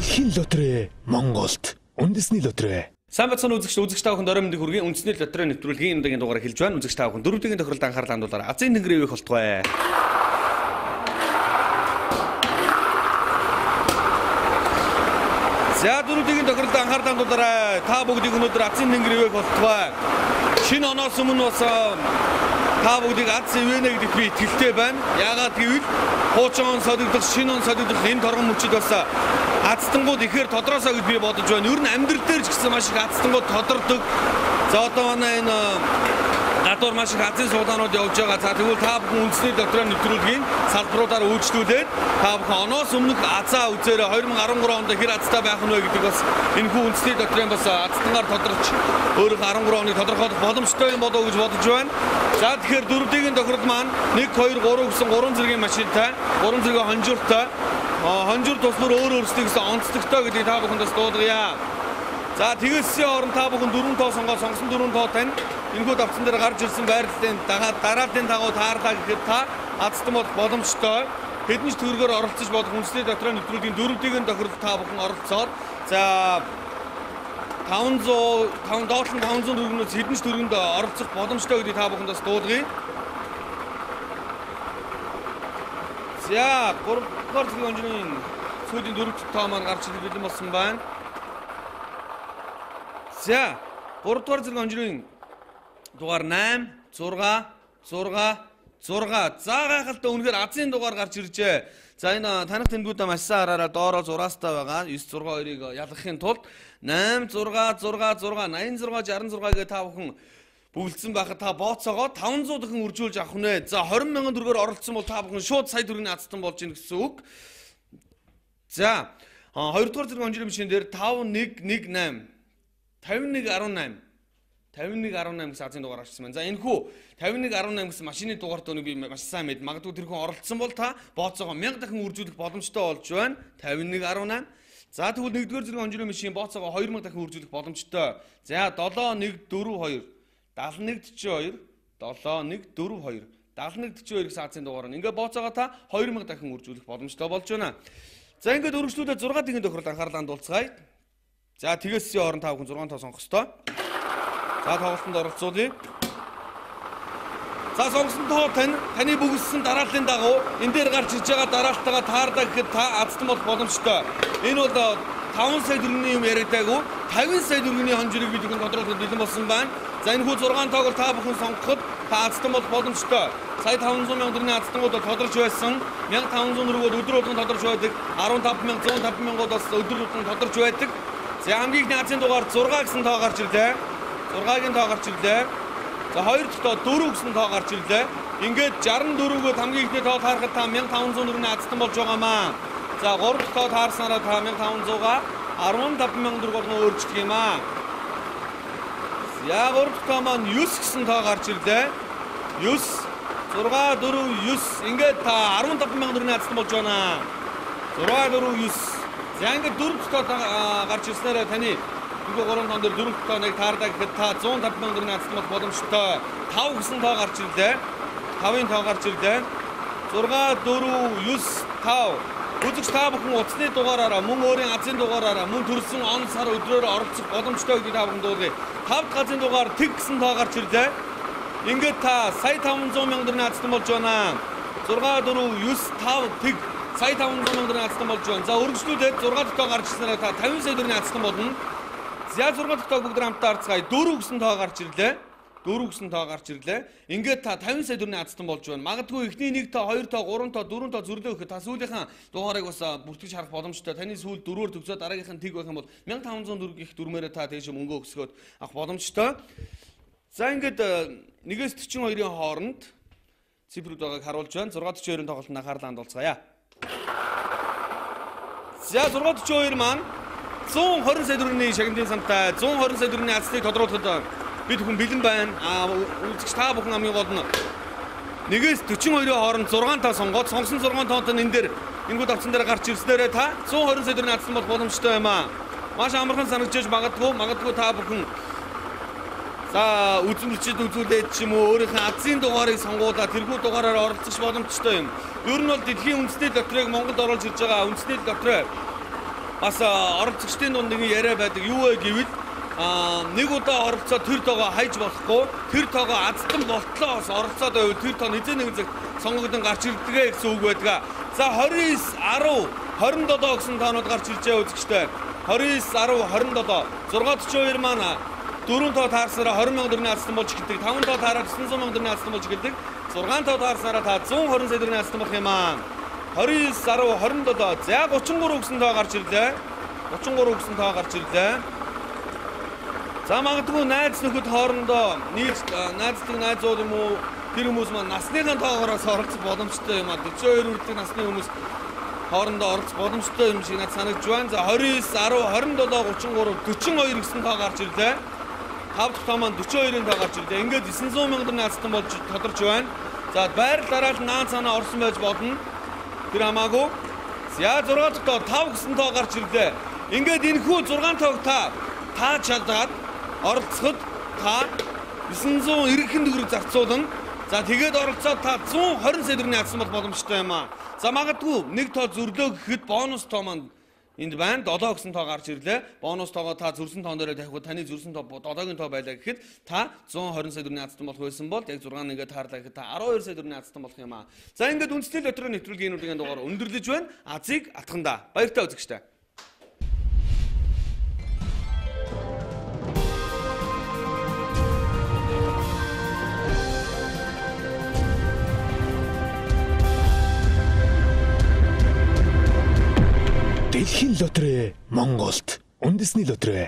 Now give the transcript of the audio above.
Дэлхийн лотерей Монголд үндэсний лотерей. Сайн бацхан үзэгч та бүхэнд орой мэндийг хүргэе. Үндэсний лотерей нэвтрүүлгийн энэ удаагийн дугаарыг хэлж байна. Үзэгч та бүхэн дөрөвдүгийн тохиолдолд анхаарал хандуулаарай. Азийн тэнгэрийн өвөх болтугай. За дөрөвдүгийн тохиолдолд анхаарал хандуулаарай. Та бүгдийг өнөөдөр Азийн тэнгэрийн өвөх болтугай. Шинэ оноос өмнө бас та бүгдийг Аз ивэнэ гэдэгт би итгэлтэй байна. Яагаад гэвэл хуучин он солигдох, шинэ он солигдох энэ торгон мөчид бас Аздангууд ихээр тодроосоо гэж би бодож байна. Ер нь амьдрал дээр ч гэсэн маш их аздангууд тодордог. За одоо манай энэ гадуур маш их азийн суудаанууд явж байгаа. За тэгвэл та бүхэн үндэсний лотерей нэвтрүүлгийн салбаруудаар үйлчлүүлээд та бүхэн оноос өмнөх азаа үзээрэй. 2013 онд хэр азтай байх нь вэ гэдэг бас энэ хүү үндэсний лотерейн бас аздангаар тодорч өөрөөх 13 оныг тодорхойлох боломжтой юм болов уу гэж бодож байна. За тэгэхээр дөрөвдүгийн тохиолдол маань 1 2 3 гэсэн 3 зэргийн машинтай, 3 зэргийн хонжууртай хонжуур туслаар өөр өөрсдөө гэсэн онцлогтой гэдгийг та бүхэнд бас дуудгая. За тэгээсээ орон та бүхэн 4 тоо сонгосон 4 тоо тань энэхүү давцсан дээр гарч ирсэн байрлалын дарааллын дагуу таарлаа гэхэд та азтан бол боломжтой. Хэдэн ч төгрөгөөр оролцож болох үндэсний лотерей нэвтрүүлгийн дөрөвдүгийн тохиолдолд та бүхэн оролцоод за 500 доотлон 500 төгрөгнөөс хэдэн ч төгрөгөнд оролцох боломжтой гэдгийг та бүхэнд бас дуудгая. За 3-р зэргийн онжирын сүүлийн 4 тоо маань гарч ирэх бэлэн болсон байна. За 3-р зэргийн онжирын дугаар 8, 6. За гайхалтай үнэхээр Азийн дугаар гарч иржээ. За энэ танах тэнгүүдээ маш сайн хараараа доороо 6-тай байгаа. 9 6 2-ыг ялгахын тулд 8 6 86 66 гэ та бүхэн бүгэлдсэн байхад та бооцоогоо 500 дахин үржүүлж авах нэ. За 20 мянган төгрөгөөр оролцсон бол та бүхэн шууд сая төгрөгийн азтан болж ийн гэсэн үг. За 2-р зэргийн онжирын машин дээр 5118 5118 5118 гэсэн азийн дугаар гарчсан байна. За энэ хүү 5118 гэсэн машины дугаарт өнөө би маш сайн мэд. Магадгүй тэр хүн оролцсон бол та бооцоогоо 1000 дахин үржүүлэх боломжтой болж байна. 5118. За тэгвэл 1-р зэргийн онжирын машин бооцоогоо 2000 дахин үржүүлэх боломжтой. За 7142 7142 7142 7142 гэсэн азийн дугаар нь. Ингээ бооцоогоо та 2000 дахин үржүүлэх боломжтой болж байна. За ингээд өргөжлүүлээд 6 тэгийн тохиолдолд анхаарал хандуулцгаая. За тэгээсээ орон та бүхэн 6 тоо сонгох ёстой. За тоглолтод оролцуулъя. За сонгосон тоо таны бүгдсэн дарааллын дагуу энэ дээр гарч ирж байгаа дараалтайгаа таарлаа гэхэд та азтан болох боломжтой. Энэ бол 5 сая төгрөгийн юм яригдаагүй 50 сая төгрөгийн хонжирыг бид бүхэн тодорхойлоход бэлэн болсон байна. За энэ хүү 6 тоог та бүхэн сонгоход та азтан болох боломжтой. Сая 500 мянган төгрөгийн азтангууд тодорч байсан. 1500 төгрөг бол өдөр болгон тодорч байдаг. 150,000 150,000 бас өдөр болгон тодорч байдаг. За хамгийн ихний азийн дугаар 6 гэсэн тоо гарч ирлээ. 6-гийн тоо гарч ирлээ. За 2 дахь тоо 4 гэсэн тоо гарч ирлээ. Ингээд 64-гөө хамгийн ихний тоо таарахад та 1500 төгрөгийн азтан болж байгаамаа. За 3 дахь тоо таарснараа та 1500-га 15,000 төгрөг болгон өөрчлөг юм аа. За 3 дахь тоо маань 9 гэсэн тоо гарч ирлээ. 9 6 4 9 ингээд та 15,000 төгрөгийн азтан болж байна. 6 4 9. За ингээд 4 дахь тоо гарч ирснээр таны ингээ 3 тоон дээр 4 дахь тоо нэг таарлаа гэхэд та 150,000 төгрөгийн азтан болох боломжтой. 5 гэсэн тоо гарч ирлээ. 5-ын тоо гарч ирлээ. 6 4 9 5. Үзэгч та бүхэн утасны дугаараараа мөн өөрийн азийн дугаараараа мөн төрсөн он сар өдрөөр оролцох боломжтой гэдгийг та бүхэн дуулъя. 5 дахь азийн дугаар тэг гэсэн тоо гарч ирлээ. Ингээд та сая 500,000 төгрөгийн азтан болж байна. 6 4 9 5 тэг сая 500,000 төгрөгийн азтан болж байна. За өргөжлүүлээд 6 дахь тоо гарч ирснээр та 50 сая төгрөгийн азтан болно. За 6 дахь тоог бүгд хамтдаа харцгаая. 4 гэсэн тоо гарч ирлээ. 4 гэсэн тоо гарч ирлээ. Ингээд та 50 сая төгрөгийн азтан болж байна. Магадгүй эхний 1 тоо, 2 тоо, 3 тоо, 4 тоо зүрлээ өгөхөд та сүүлийнхэн дугаарыг бас бүртгэж харах боломжтой. Таны сүүл 4-өөр төгсөөд дараагийнх нь тэг байх юм бол 1500 төгрөг их дүрмээрээ та тэгш мөнгө өгсгөөд авах боломжтой. За ингээд 1-ээс 42-ийн хооронд цифрүүд байгааг харуулж байна. 642-ын тоглолтод анхаарал хандуулцгаая. За 642 маань 120 сая төгрөгийн шагналын самтай 120 сая төгрөгийн азтыг тодруулахад бид бүхэн бэлэн байна. Үзэгч та бүхэн хамгийн гол нь 1-ээс 42-ийн хооронд 6 тоо сонгоод сонгосон 6 тоонтой энэ дээр энэхүү давцсан дээр гарч ирснээр та 120 сая төгрөгийн азтан болох боломжтой юм аа. Маш амархан санагдаж магадгүй та бүхэн за үзмэлчд үзүүлээд ч юм уу өөрийнхөө азийн дугаарыг сонгуулаад тэрхүү дугаараар оролцох боломжтой юм. Ер нь бол дэлхийн үндэсний лотерейг Монголд оруулж ирж байгаа үндэсний лотерей бас оролцогчдын дунд нэг яриа байдаг. Юу вэ гэвэл нэг удаа оролцоод тэр тоогоо хайж болохгүй, тэр тоогоо азтан болтлоо бас оролцоод байвал тэр тоо нэгэн нэг зэрэг сонгогдсон гарч ирдгээ гэсэн үг байдаг. За 29 10 27 гэсэн тоонууд гарч ирж байгаа үзэгчтэй. 29 10 27 642 маань 4 тоо таарсараа 20,000 төгрөгийн азтан болж эхэлдэг. 5 тоо таараад 900,000 төгрөгийн азтан болж эхэлдэг. 6 тоо таарсараа та 120 сая төгрөгийн азтан болох юм аа. 29 10 27 за 33 гэсэн тоо гарч ирлээ. 33 гэсэн тоо гарч ирлээ. За магадгүй найз нөхөд хоорондоо найздаг найзууд юм уу тэр хүмүүс маань насныхаа тоогоороос оролцох боломжтой юм аа. 42 хүртэлх насны хүмүүс хоорондоо оролцох боломжтой юм шиг надад санагдж байна. За 29 10 27 33 42 гэсэн тоо гарч ирлээ. 5 дахь тоо маань 42-ын тоо гарч ирлээ. Ингээд 900,000 төгрөгийн азтан болж тодорч байна. За байр дараалал наан цаанаа орсон байж болно. Тэр хамаагүй. За 6 дахь тоо 5 гэсэн тоо гарч ирлээ. Ингээд энэхүү 6 тоог та чадаад оролцоход та 990 төгрөг зарцуулна. За тэгээд оролцоод та 120 сая төгрөгийн азтан бол боломжтой юм аа. За магадгүй нэг тоо зөрлөө гэхэд бонус тоо маань энд байна. 7 гэсэн тоо гарч ирлээ. Бонус тоогоо та зүрсэн тоон дээрээ тавихад таны зүрсэн тоо 7-гийн тоо байлаа гэхэд та 120 сая төгрөгийн азтан болох байсан бол яг 6 нэгээ таарлаа гэхэд та 12 сая төгрөгийн азтан болох юм аа. За ингээд үндэсний лотерей нэвтрүүлгийн дугаар өндөрлөж байна. Азыг атгандаа. Баяртай үзэгчтэй. Дэлхийн лотерей Монголд үндэсний лотерей